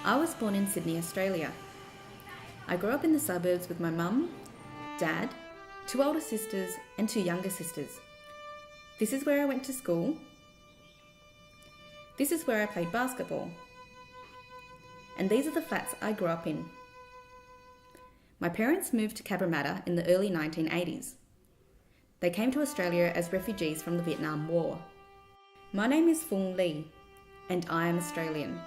I was born in Sydney, Australia. I grew up in the suburbs with my mum, dad, 2 older sisters and 2 younger sisters. This is where I went to school. This is where I played basketball. And these are the flats I grew up in. My parents moved to Cabramatta in the early 1980s. They came to Australia as refugees from the Vietnam War. My name is Phuong and I am Australian.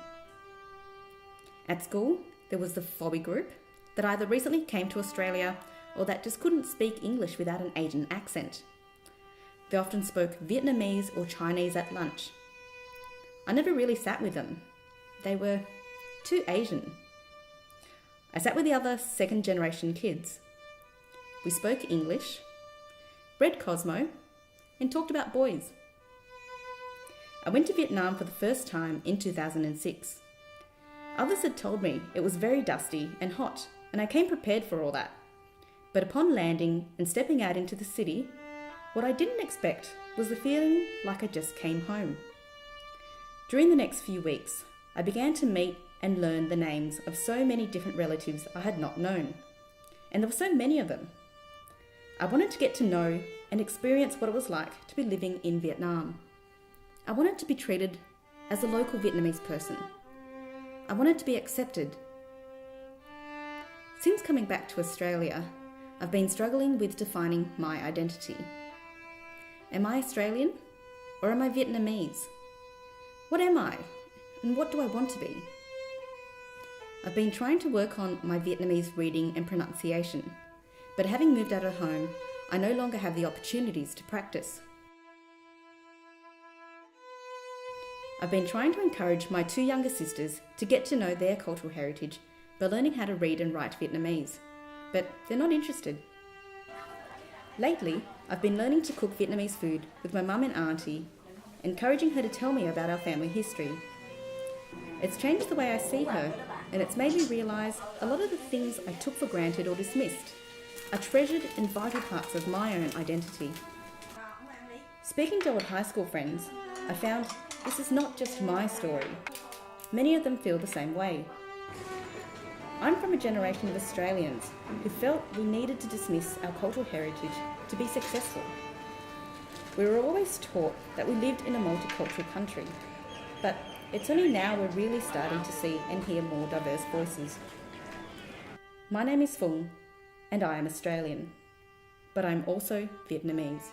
At school, there was the phobby group that either recently came to Australia or that just couldn't speak English without an Asian accent. They often spoke Vietnamese or Chinese at lunch. I never really sat with them. They were too Asian. I sat with the other second generation kids. We spoke English, read Cosmo, and talked about boys. I went to Vietnam for the first time in 2006. Others had told me it was very dusty and hot, and I came prepared for all that. But upon landing and stepping out into the city, what I didn't expect was the feeling like I just came home. During the next few weeks, I began to meet and learn the names of so many different relatives I had not known. And there were so many of them. I wanted to get to know and experience what it was like to be living in Vietnam. I wanted to be treated as a local Vietnamese person. I wanted to be accepted. Since coming back to Australia, I've been struggling with defining my identity. Am I Australian or am I Vietnamese? What am I and what do I want to be? I've been trying to work on my Vietnamese reading and pronunciation, but having moved out of home, I no longer have the opportunities to practice. I've been trying to encourage my 2 younger sisters to get to know their cultural heritage by learning how to read and write Vietnamese, but they're not interested. Lately, I've been learning to cook Vietnamese food with my mum and auntie, encouraging her to tell me about our family history. It's changed the way I see her, and it's made me realise a lot of the things I took for granted or dismissed are treasured and vital parts of my own identity. Speaking to old high school friends, I found this is not just my story. Many of them feel the same way. I'm from a generation of Australians who felt we needed to dismiss our cultural heritage to be successful. We were always taught that we lived in a multicultural country, but it's only now we're really starting to see and hear more diverse voices. My name is Phuong, and I am Australian, but I'm also Vietnamese.